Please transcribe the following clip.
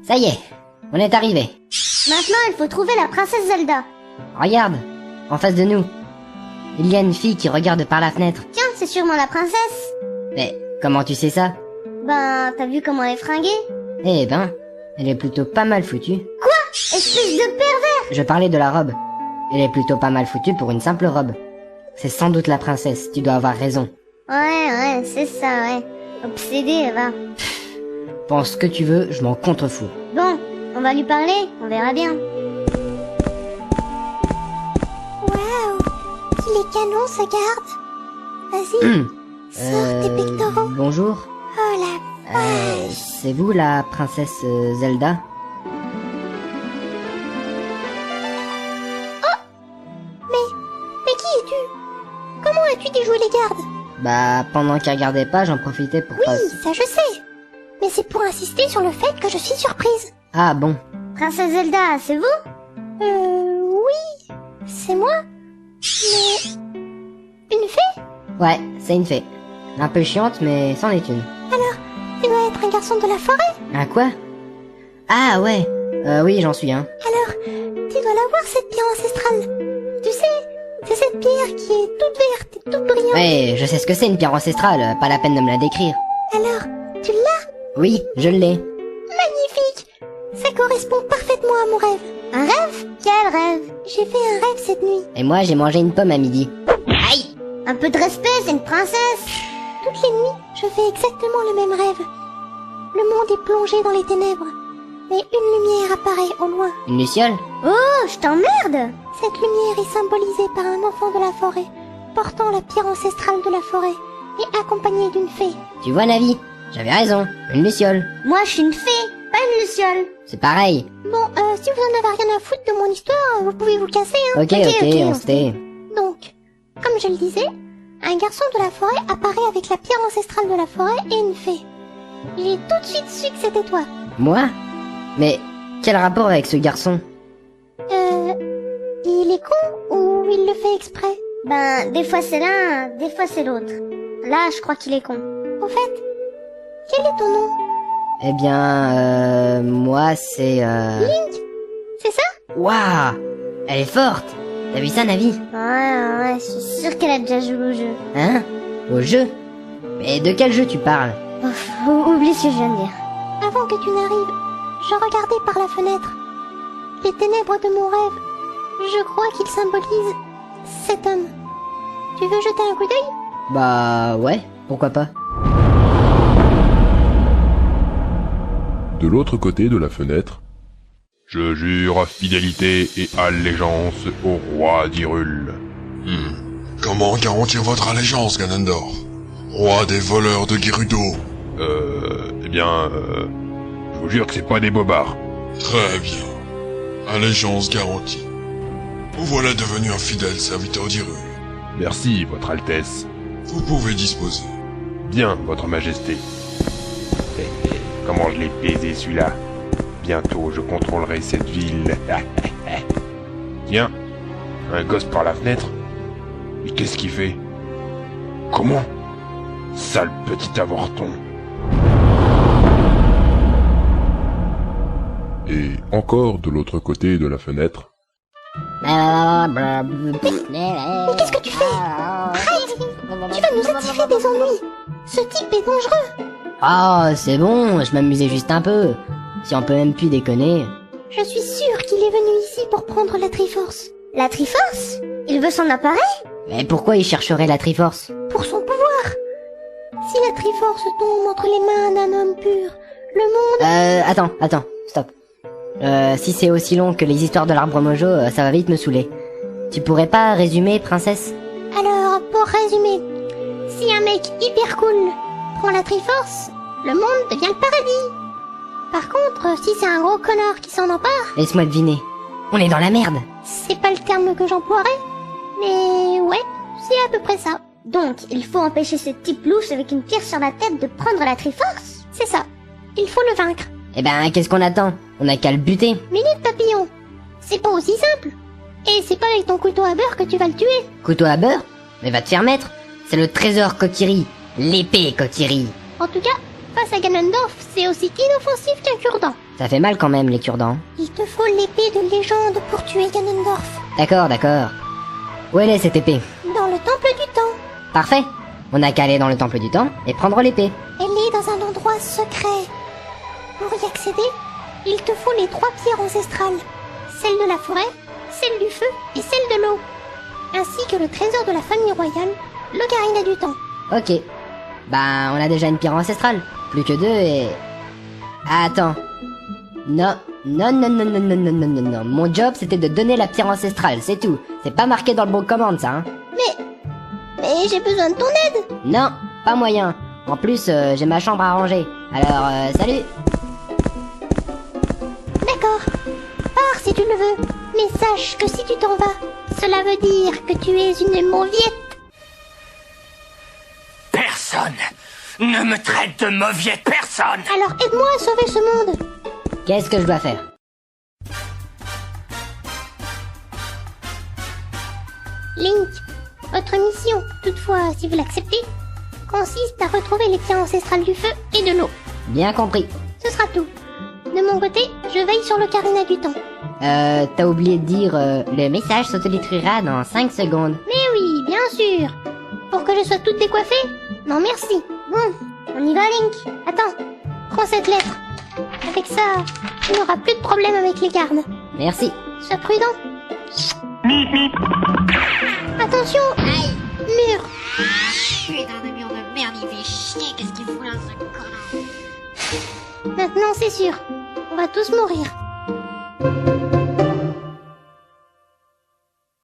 Ça y est, on est arrivé. Maintenant, il faut trouver la princesse Zelda. Regarde, en face de nous. Il y a une fille qui regarde par la fenêtre. Tiens, c'est sûrement la princesse. Mais comment tu sais ça? Ben, t'as vu comment elle est fringuée? Eh ben, elle est plutôt pas mal foutue. Quoi? Espèce de pervers! Je parlais de la robe. Elle est plutôt pas mal foutue pour une simple robe. C'est sans doute la princesse, tu dois avoir raison. Ouais, c'est ça, ouais. Obsédée, va. Pense ce que tu veux, je m'en contrefous. Bon, on va lui parler, on verra bien. Waouh, il est canon ce garde. Vas-y, sors tes pectoraux. Bonjour. Oh la vache. C'est vous la princesse Zelda? Mais qui es-tu? Comment as-tu déjoué les gardes? Bah, pendant qu'ils regardaient pas, j'en profitais pour pas... Oui, ça je sais. Mais c'est pour insister sur le fait que je suis surprise. Ah bon. Princesse Zelda, c'est vous? Oui, c'est moi. Mais... une fée? Ouais, c'est une fée. Un peu chiante, mais c'en est une. Alors, tu dois être un garçon de la forêt? Un quoi? Ah ouais, oui, j'en suis un. Alors, tu dois la voir cette pierre ancestrale. Tu sais, c'est cette pierre qui est toute verte et toute brillante. Ouais, je sais ce que c'est une pierre ancestrale, pas la peine de me la décrire. Alors, tu l'as? Oui, je l'ai. Magnifique! Ça correspond parfaitement à mon rêve. Un rêve? Quel rêve? J'ai fait un rêve cette nuit. Et moi, j'ai mangé une pomme à midi. Aïe! Un peu de respect, c'est une princesse. Toutes les nuits, je fais exactement le même rêve. Le monde est plongé dans les ténèbres. Mais une lumière apparaît au loin. Une luciole? Oh, je t'emmerde. Cette lumière est symbolisée par un enfant de la forêt, portant la pierre ancestrale de la forêt, et accompagné d'une fée. Tu vois, Navi? J'avais raison, une luciole. Moi, je suis une fée, pas une luciole. C'est pareil. Bon, si vous en avez rien à foutre de mon histoire, vous pouvez vous casser, hein. Ok, on se tait. Donc, comme je le disais, un garçon de la forêt apparaît avec la pierre ancestrale de la forêt et une fée. J'ai tout de suite su que c'était toi. Moi? Mais quel rapport avec ce garçon? Il est con ou il le fait exprès? Ben, des fois c'est l'un, des fois c'est l'autre. Là, je crois qu'il est con. Au fait, quel est ton nom? Eh bien, moi, c'est Link? C'est ça? Waouh! Elle est forte! T'as vu ça, Navi? Ouais, je suis sûre qu'elle a déjà joué au jeu. Hein? Au jeu? Mais de quel jeu tu parles? Oublie ce que je viens de dire. Avant que tu n'arrives, je regardais par la fenêtre. Les ténèbres de mon rêve, je crois qu'ils symbolisent cet homme. Tu veux jeter un coup d'œil? Bah ouais, pourquoi pas. De l'autre côté de la fenêtre, je jure fidélité et allégeance au roi d'Hyrule. Comment garantir votre allégeance, Ganondorf, roi des voleurs de Gerudo? Je vous jure que c'est pas des bobards. Très bien. Allégeance garantie. Vous voilà devenu un fidèle serviteur d'Hyrule. Merci, votre Altesse. Vous pouvez disposer. Bien, votre Majesté. Comment je l'ai baisé celui-là. Bientôt je contrôlerai cette ville. Tiens, un gosse par la fenêtre. Mais qu'est-ce qu'il fait? Comment? Sale petit avorton. Et encore de l'autre côté de la fenêtre. Mais qu'est-ce que tu fais? Arrête! Tu vas nous attirer des ennuis. Ce type est dangereux. Oh, c'est bon, je m'amusais juste un peu. Si on peut même plus déconner. Je suis sûre qu'il est venu ici pour prendre la Triforce. La Triforce? Il veut son appareil? Mais pourquoi il chercherait la Triforce? Pour son pouvoir. Si la Triforce tombe entre les mains d'un homme pur, le monde... Attends, stop. Si c'est aussi long que les histoires de l'arbre mojo, ça va vite me saouler. Tu pourrais pas résumer, princesse? Alors, pour résumer, si un mec hyper cool prend la Triforce, le monde devient le paradis. Par contre, si c'est un gros connard qui s'en empare... Laisse-moi deviner. On est dans la merde. C'est pas le terme que j'emploierais, mais ouais, c'est à peu près ça. Donc, il faut empêcher ce type louche avec une pierre sur la tête de prendre la Triforce? C'est ça. Il faut le vaincre. Eh ben, qu'est-ce qu'on attend? On a qu'à le buter. Minute papillon. C'est pas aussi simple. Et c'est pas avec ton couteau à beurre que tu vas le tuer. Couteau à beurre? Mais va te faire mettre. C'est le trésor Kokiri. L'épée Kokiri. En tout cas, face à Ganondorf, c'est aussi inoffensif qu'un cure-dent. Ça fait mal quand même, les cure-dents. Il te faut l'épée de légende pour tuer Ganondorf. D'accord. Où elle est cette épée? Dans le temple du temps. Parfait. On n'a qu'à aller dans le temple du temps et prendre l'épée. Elle est dans un endroit secret. Pour y accéder, il te faut les 3 pierres ancestrales. Celle de la forêt, celle du feu et celle de l'eau. Ainsi que le trésor de la famille royale, l'Ocarina du temps. Ok. Bah, on a déjà une pierre ancestrale. Plus que 2 et... Attends. Non. Mon job, c'était de donner la pierre ancestrale, c'est tout. C'est pas marqué dans le bon de commande, ça, hein. Mais j'ai besoin de ton aide. Non, pas moyen. En plus, j'ai ma chambre à ranger. Alors, salut. D'accord. Pars si tu le veux. Mais sache que si tu t'en vas, cela veut dire que tu es une mauviette. Personne ne me traite de mauviette, personne. Alors aide-moi à sauver ce monde. Qu'est-ce que je dois faire? Link, votre mission, toutefois si vous l'acceptez, consiste à retrouver les pierres ancestrales du feu et de l'eau. Bien compris. Ce sera tout. De mon côté, je veille sur l'Ocarina du temps. T'as oublié de dire, le message s'autodétruira dans 5 secondes. Mais oui, bien sûr. Pour que je sois toute décoiffée? Non merci. Bon, on y va Link. Attends, prends cette lettre. Avec ça, tu n'auras plus de problème avec les gardes. Merci. Sois prudent. Attention. Mur. Putain de mur de merde, il fait chier, qu'est-ce qu'il fout là, ce connard? Maintenant c'est sûr. On va tous mourir.